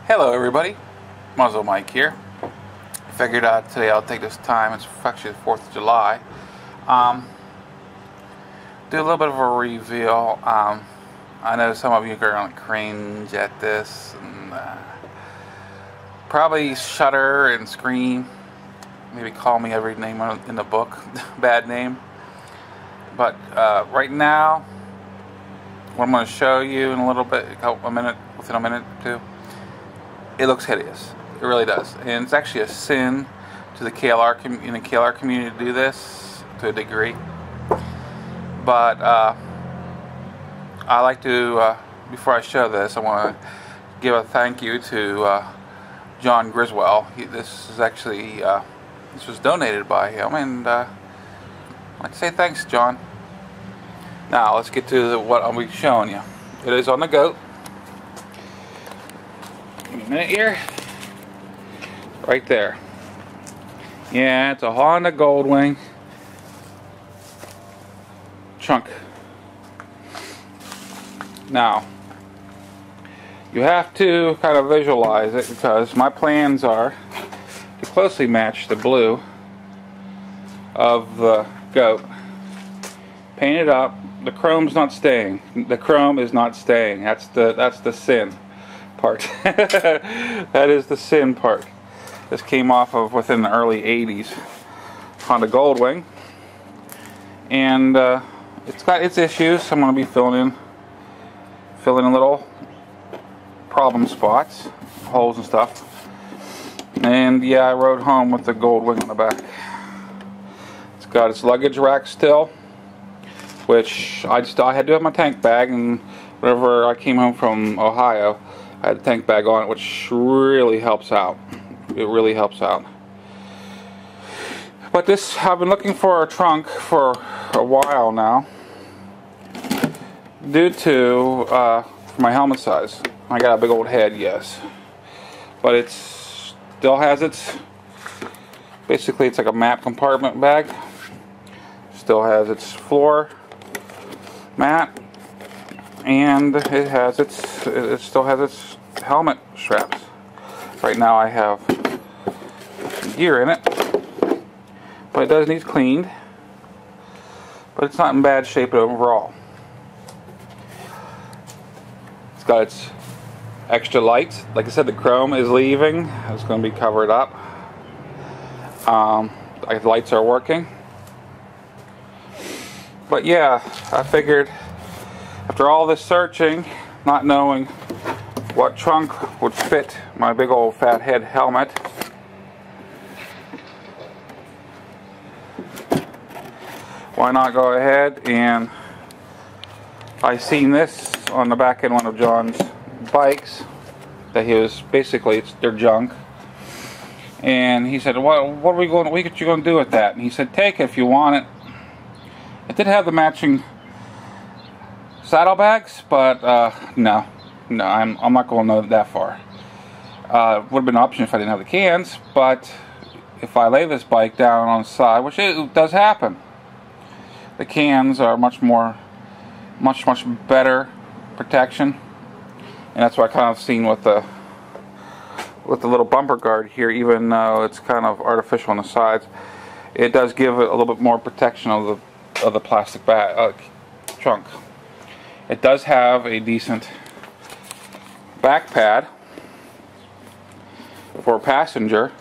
Hello everybody, MuzzleMike here. I figured today I'll take this time, it's actually the 4th of July, do a little bit of a reveal. I know some of you are going to cringe at this and probably shudder and scream, maybe call me every name in the book, bad name. But right now, what I'm going to show you in a little bit, within a minute or two, it looks hideous. It really does. And it's actually a sin to the KLR community to do this to a degree. But I like to, before I show this, I want to give a thank you to John Griswold. This was donated by him, and I'd like to say thanks, John. Now let's get to what I'll be showing you. It is on the goat. Give me a minute here. Right there. Yeah, it's a Honda Goldwing trunk. Now, you have to kind of visualize it because my plans are to closely match the blue of the goat. Paint it up. The chrome's not staying. The chrome is not staying. That's the sin part. That is the sin part. This came off of within the early 80s Honda Goldwing, and it's got its issues. I'm going to be filling in little problem spots, holes and stuff. And yeah, I rode home with the Goldwing on the back. It's got its luggage rack still, which I had to have my tank bag, and whenever I came home from Ohio, I had a tank bag on it, which really helps out. It really helps out. But this, I've been looking for a trunk for a while now, due to my helmet size. I got a big old head, yes, but it still has its, basically it's like a map compartment bag. Still has its floor mat, and it still has its helmet straps. Right now I have gear in it, but it does need cleaned, but it's not in bad shape overall. It's got its extra lights. Like I said, the chrome is leaving. It's going to be covered up. The lights are working. But yeah, I figured after all this searching, not knowing what trunk would fit my big old fat head helmet, why not go ahead, and I seen this on the back end of one of John's bikes that he was basically, they're junk, and he said, what are you going to do with that? And he said, take it if you want it. It did have the matching saddlebags, but no, I'm not going that far. Would have been an option if I didn't have the cans, but if I lay this bike down on the side, which it does happen, the cans are much better protection, and that's what I kind of seen with the little bumper guard here. Even though it's kind of artificial on the sides, it does give it a little bit more protection of the plastic bag trunk. It does have a decent back pad for a passenger,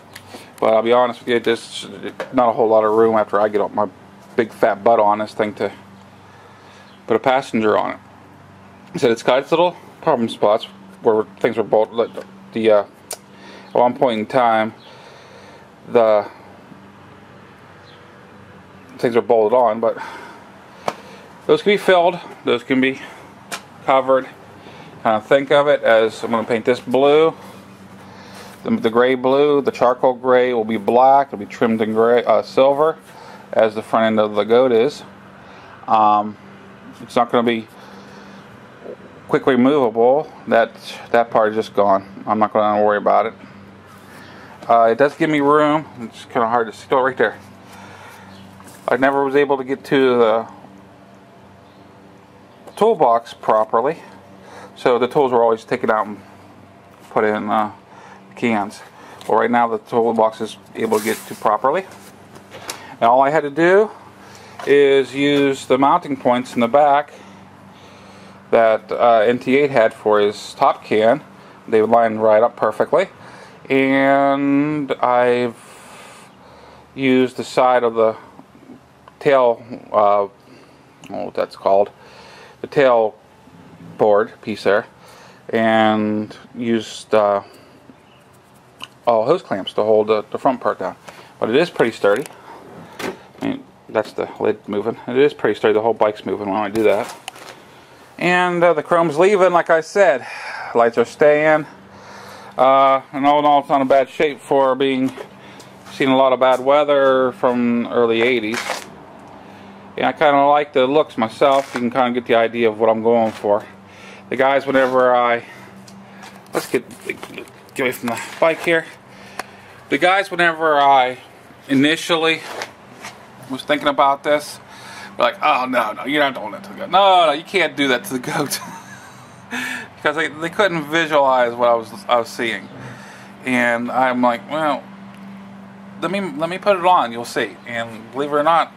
but I'll be honest with you, there's not a whole lot of room after I get up my big fat butt on this thing to put a passenger on it. He said it's got its little problem spots where things were bolted. At one point in time, the things are bolted on, but those can be filled, those can be covered. Think of it as, I'm going to paint this blue, the gray blue, the charcoal gray will be black, it'll be trimmed in gray, silver, as the front end of the goat is. It's not going to be quickly movable. That part is just gone. I'm not going to worry about it. It does give me room. It's kind of hard to see. Oh, right there. I never was able to get to the toolbox properly, so the tools were always taken out and put in cans. Well, right now the toolbox is able to get to properly. And all I had to do is use the mounting points in the back that NT8 had for his top can. They would line right up perfectly. And I've used the side of the tail, I don't know what that's called, the tail board piece there, and used hose clamps to hold the front part down. But it is pretty sturdy. I mean, that's the lid moving. It is pretty sturdy. The whole bike's moving when I do that. And the chrome's leaving, like I said. Lights are staying. And all in all, it's not in bad shape for being seen a lot of bad weather from early 80s. And I kind of like the looks myself. You can kind of get the idea of what I'm going for. The guys, whenever let's get away from the bike here. The guys, whenever I initially was thinking about this, were like, oh no, you're not doing that to the goat. No, you can't do that to the goat. Because they couldn't visualize what I was seeing. And I'm like, well, let me put it on, you'll see. And believe it or not,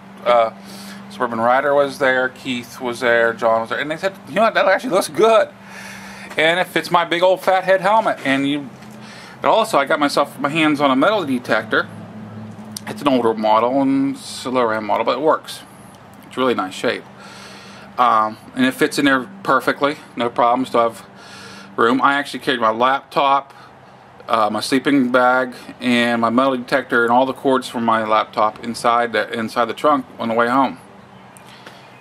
Suburban Rider was there, Keith was there, John was there, and they said, you know what, that actually looks good. And it fits my big old fat head helmet. And also I got my hands on a metal detector. It's an older model and it's a lower end model, but it works. It's really nice shape. And it fits in there perfectly, no problem. Still have room. I actually carried my laptop, my sleeping bag, and my metal detector, and all the cords from my laptop inside the trunk on the way home.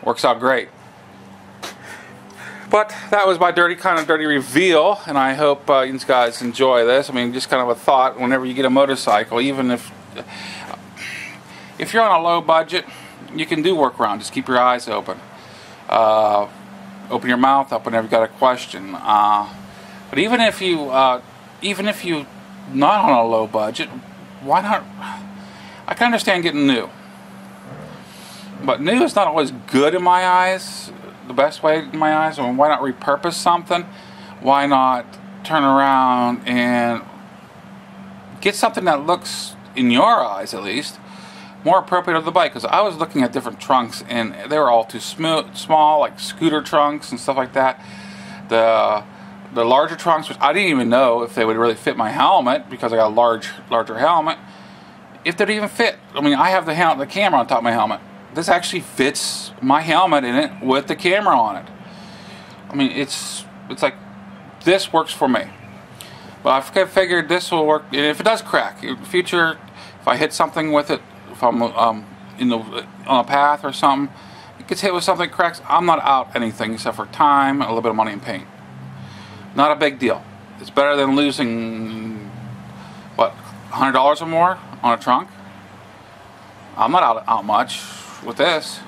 Works out great. But that was my kind of dirty reveal, and I hope you guys enjoy this. I mean, just kind of a thought. Whenever you get a motorcycle, even if you're on a low budget, you can do workaround. Just keep your eyes open. Open your mouth up whenever you got a question. But even if you not on a low budget, why not? I can understand getting new, but new is not always good in my eyes. The best way in my eyes. I mean, why not repurpose something? Why not turn around and get something that looks, in your eyes at least, more appropriate of the bike? Because I was looking at different trunks and they were all too small, like scooter trunks and stuff like that. The larger trunks, which I didn't even know if they would really fit my helmet, because I got a larger helmet, if they'd even fit. I mean, I have the camera on top of my helmet. This actually fits my helmet in it with the camera on it. I mean, it's like, this works for me. But I figured this will work. And if it does crack in the future, if I hit something with it, if I'm on a path or something, it gets hit with something that cracks, I'm not out anything except for time and a little bit of money and paint. Not a big deal. It's better than losing, what, $100 or more on a trunk. I'm not out much with this,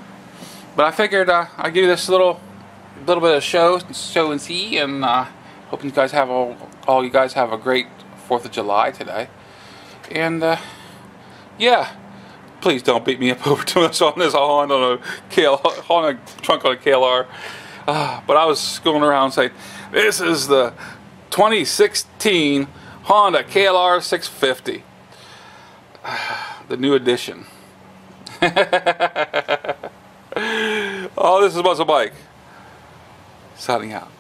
but I figured I'd give you this little bit of show and see, and hope you guys have all you guys have a great 4th of July today. And yeah, please don't beat me up over too much on this Honda trunk on a KLR. But I was going around saying, this is the 2016 Honda KLR 650, the new edition. Oh, this is MuzzleMike signing out.